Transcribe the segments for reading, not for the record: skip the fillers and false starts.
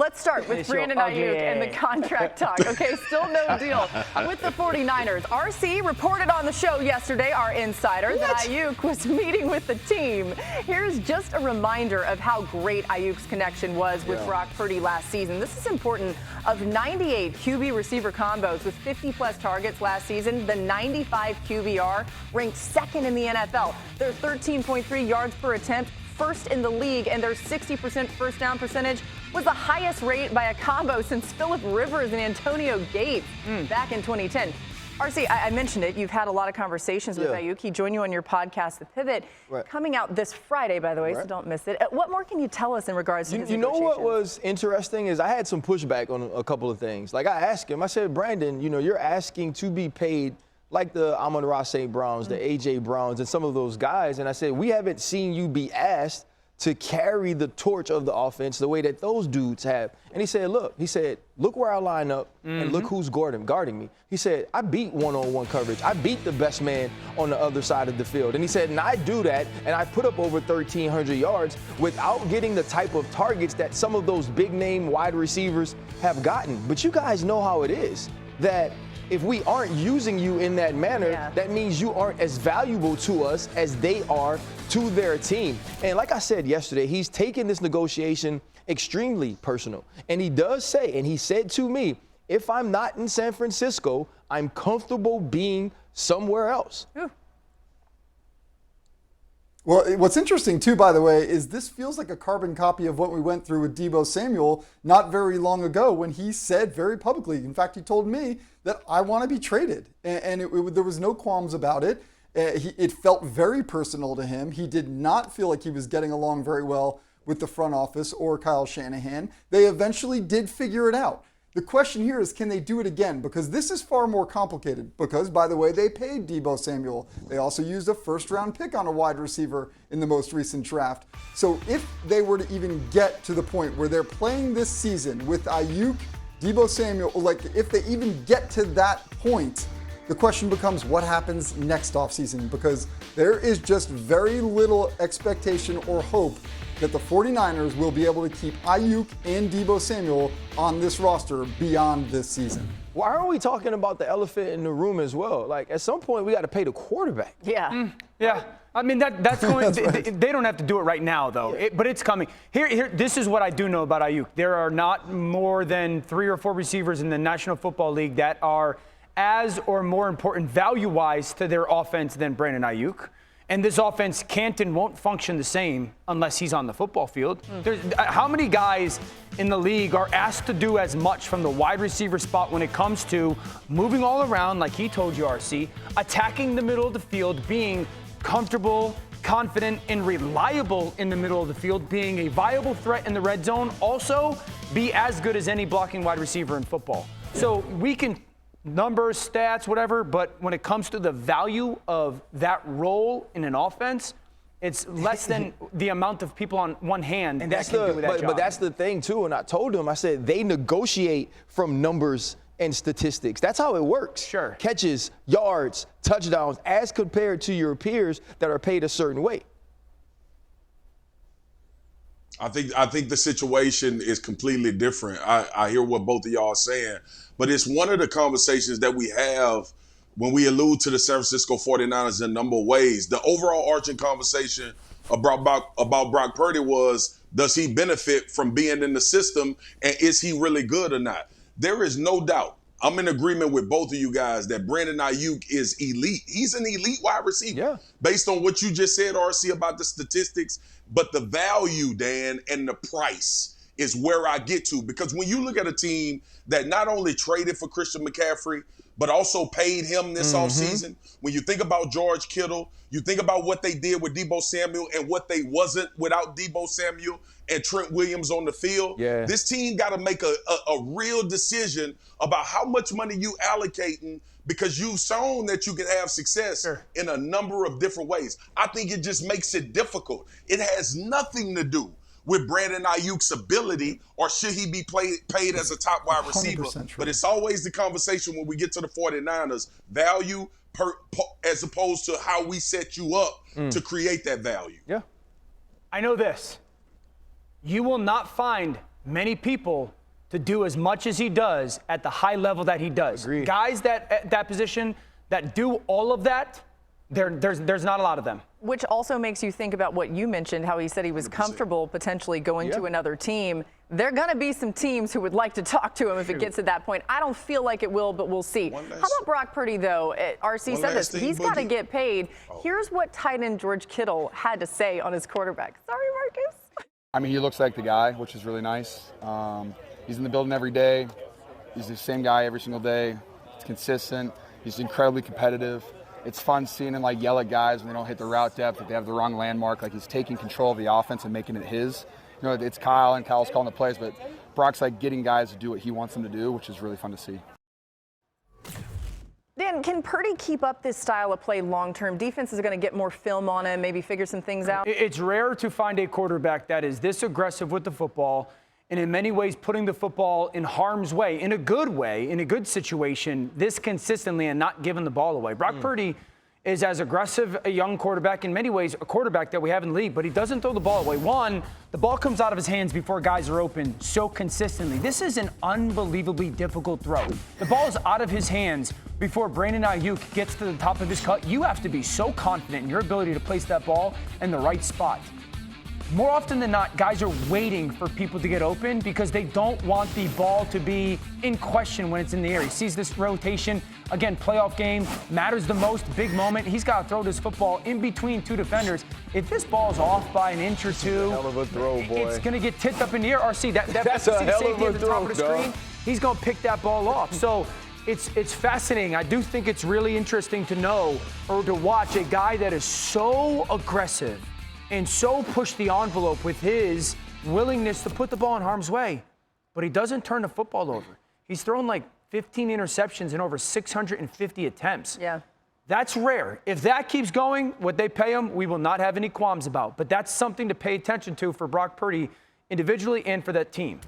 let's start with Brandon Aiyuk and the contract talk. Okay, still no deal with the 49ers. RC reported on the show yesterday, our insider, that Aiyuk was meeting with the team. Here's just a reminder of how great Aiyuk's connection was with Brock Purdy last season. This is important. Of 98 QB receiver combos with 50-plus targets last season, the 95 QBR ranked second in the NFL. Their 13.3 yards per attempt, first in the league, and their 60% first down percentage was the highest rate by a combo since Phillip Rivers and Antonio Gates back in 2010. RC, I mentioned it. You've had a lot of conversations with Aiyuk. He joined you on your podcast, The Pivot, coming out this Friday, by the way, so don't miss it. What more can you tell us in regards to his negotiations? You know what was interesting is I had some pushback on a couple of things. Like I asked him, I said, Brandon, you know, you're asking to be paid like the Amon-Ra St. Browns, the A.J. Browns, and some of those guys. And I said, we haven't seen you be asked to carry the torch of the offense the way that those dudes have. And he said, look where I line up and look who's guarding me. He said, I beat one-on-one coverage. I beat the best man on the other side of the field. And he said, and I do that, and I put up over 1,300 yards without getting the type of targets that some of those big-name wide receivers have gotten. But you guys know how it is, that if we aren't using you in that manner, that means you aren't as valuable to us as they are to their team. And like I said yesterday, he's taken this negotiation extremely personal. And he does say, and he said to me, if I'm not in San Francisco, I'm comfortable being somewhere else. Well, what's interesting, too, by the way, is this feels like a carbon copy of what we went through with Deebo Samuel not very long ago when he said very publicly, in fact, he told me that I want to be traded. And there was no qualms about it. It felt very personal to him. He did not feel like he was getting along very well with the front office or Kyle Shanahan. They eventually did figure it out. The question here is, can they do it again? Because this is far more complicated. Because, by the way, they paid Deebo Samuel. They also used a first-round pick on a wide receiver in the most recent draft. So if they were to even get to the point where they're playing this season with Aiyuk, Deebo Samuel, like if they even get to that point, the question becomes what happens next offseason, because there is just very little expectation or hope that the 49ers will be able to keep Aiyuk and Deebo Samuel on this roster beyond this season. Why aren't we talking about the elephant in the room as well? Like, at some point, we got to pay the quarterback. Yeah. I mean, that's going. They don't have to do it right now, though. But it's coming. Here. This is what I do know about Aiyuk. There are not more than 3 or 4 receivers in the National Football League that are as or more important value-wise to their offense than Brandon Aiyuk. And this offense can't and won't function the same unless he's on the football field. How many guys in the league are asked to do as much from the wide receiver spot when it comes to moving all around, like he told you, RC, attacking the middle of the field, being comfortable, confident, and reliable in the middle of the field, being a viable threat in the red zone, also be as good as any blocking wide receiver in football. So we can numbers, stats, whatever, but when it comes to the value of that role in an offense, it's less than the amount of people on one hand and that can do that job. But that's the thing, too, and I told him, I said, they negotiate from numbers and statistics. That's how it works. Sure. Catches, yards, touchdowns, as compared to your peers that are paid a certain way. I think the situation is completely different. I hear what both of y'all are saying, but it's one of the conversations that we have when we allude to the San Francisco 49ers in a number of ways. The overall arching conversation about Brock Purdy was, does he benefit from being in the system, and is he really good or not? There is no doubt. I'm in agreement with both of you guys that Brandon Aiyuk is elite. He's an elite wide receiver based on what you just said, RC, about the statistics. But the value, Dan, and the price is where I get to. Because when you look at a team that not only traded for Christian McCaffrey, but also paid him this offseason, when you think about George Kittle, you think about what they did with Deebo Samuel and what they wasn't without Deebo Samuel and Trent Williams on the field. This team got to make a real decision about how much money you allocating, because you've shown that you can have success in a number of different ways. I think it just makes it difficult. It has nothing to do with Brandon Aiyuk's ability or should he be paid as a top wide receiver. But it's always the conversation when we get to the 49ers, value as opposed to how we set you up to create that value. I know this. You will not find many people to do as much as he does at the high level that he does. Agreed. Guys at that position that do all of that, there's not a lot of them. Which also makes you think about what you mentioned, how he said he was 100%. Comfortable potentially going to another team. There are going to be some teams who would like to talk to him if it gets to that point. I don't feel like it will, but we'll see. How about Brock Purdy, though? RC said this. He's got to get paid. Here's what tight end George Kittle had to say on his quarterback. Sorry, Marcus. I mean, he looks like the guy, which is really nice. He's in the building every day. He's the same guy every single day. It's consistent. He's incredibly competitive. It's fun seeing him like yell at guys when they don't hit the route depth, if they have the wrong landmark. Like he's taking control of the offense and making it his. You know, it's Kyle and Kyle's calling the plays, but Brock's like getting guys to do what he wants them to do, which is really fun to see. Dan, can Purdy keep up this style of play long-term? Defense is going to get more film on him, maybe figure some things out. It's rare to find a quarterback that is this aggressive with the football and in many ways putting the football in harm's way, in a good situation, this consistently and not giving the ball away. Brock Purdy is as aggressive a young quarterback, in many ways a quarterback that we have in the league, but he doesn't throw the ball away. One, the ball comes out of his hands before guys are open so consistently. This is an unbelievably difficult throw. The ball is out of his hands before Brandon Aiyuk gets to the top of his cut. You have to be so confident in your ability to place that ball in the right spot. More often than not, guys are waiting for people to get open because they don't want the ball to be in question when it's in the air. He sees this rotation. Again, playoff game matters the most, big moment. He's got to throw this football in between two defenders. If this ball's off by an inch or two, hell of a throw, boy. It's going to get tipped up in the air. RC, that's a hell of a at the throw, top of the dog. screen. He's going to pick that ball off. So it's fascinating. I do think it's really interesting to know or to watch a guy that is so aggressive and so push the envelope with his willingness to put the ball in harm's way. But he doesn't turn the football over. He's thrown like 15 interceptions in over 650 attempts. Yeah. That's rare. If that keeps going, what they pay him, we will not have any qualms about. But that's something to pay attention to for Brock Purdy individually and for that team.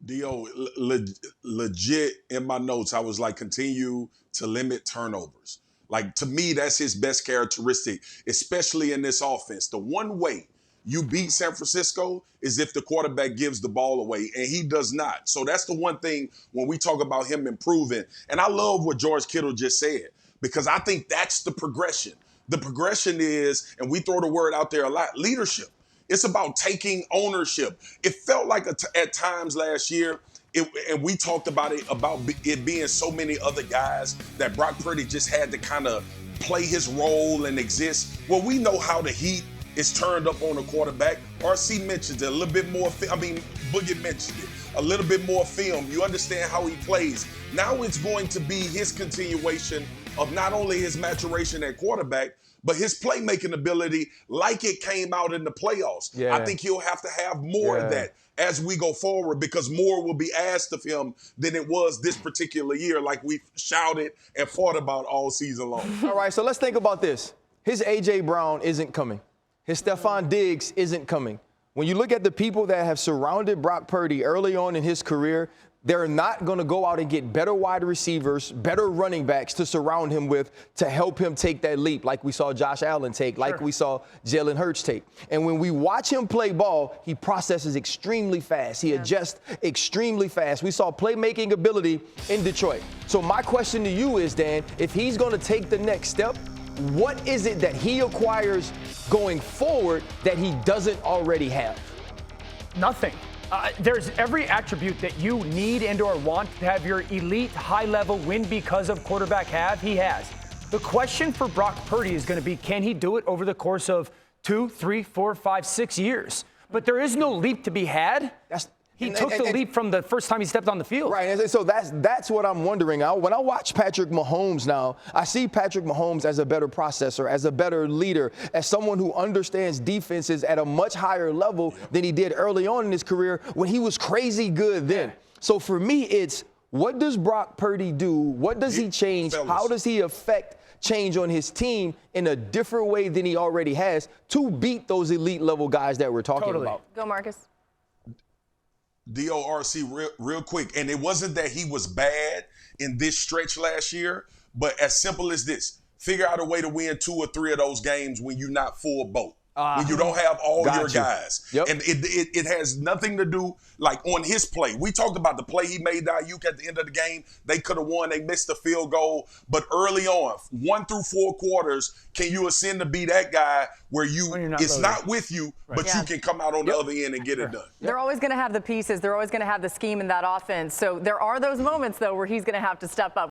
Dio, legit in my notes, I was like, continue to limit turnovers. Like, to me, that's his best characteristic, especially in this offense. The one way you beat San Francisco is if the quarterback gives the ball away, and he does not. So that's the one thing when we talk about him improving. And I love what George Kittle just said, because I think that's the progression. The progression is, and we throw the word out there a lot, leadership. It's about taking ownership. It felt like at times last year, and we talked about it being so many other guys that Brock Purdy just had to kind of play his role and exist. Well, we know how the heat is turned up on a quarterback. RC mentioned it a little bit more. Boogie mentioned it. A little bit more film. You understand how he plays. Now it's going to be his continuation of not only his maturation at quarterback, but his playmaking ability like it came out in the playoffs. Yeah. I think he'll have to have more of that as we go forward, because more will be asked of him than it was this particular year, like we shouted and fought about all season long. All right, so let's think about this. His A.J. Brown isn't coming. His Stephon Diggs isn't coming. When you look at the people that have surrounded Brock Purdy early on in his career, they're not going to go out and get better wide receivers, better running backs to surround him with to help him take that leap like we saw Josh Allen take, like we saw Jalen Hurts take. And when we watch him play ball, he processes extremely fast. He adjusts extremely fast. We saw playmaking ability in Detroit. So my question to you is, Dan, if he's going to take the next step, what is it that he acquires going forward that he doesn't already have? Nothing. There's every attribute that you need and or want to have your elite high-level win because of quarterback have, he has. The question for Brock Purdy is going to be, can he do it over the course of 2, 3, 4, 5, 6 years? But there is no leap to be had. He took the leap from the first time he stepped on the field. Right, and so that's what I'm wondering. When I watch Patrick Mahomes now, I see Patrick Mahomes as a better processor, as a better leader, as someone who understands defenses at a much higher level than he did early on in his career when he was crazy good then. So for me, it's what does Brock Purdy do? What does he change? How does he affect change on his team in a different way than he already has to beat those elite level guys that we're talking about? Go, Marcus. DORC real quick. And it wasn't that he was bad in this stretch last year, but as simple as this, figure out a way to win 2 or 3 of those games when you're not full boat. when you don't have all Got your you. guys. Yep. And it has nothing to do, like, on his play. We talked about the play he made to Aiyuk at the end of the game. They could have won. They missed the field goal. But early on, 1 through 4 quarters, can you ascend to be that guy where it's not with you, but you can come out on the other end and get it done. They're always going to have the pieces. They're always going to have the scheme in that offense. So there are those moments, though, where he's going to have to step up.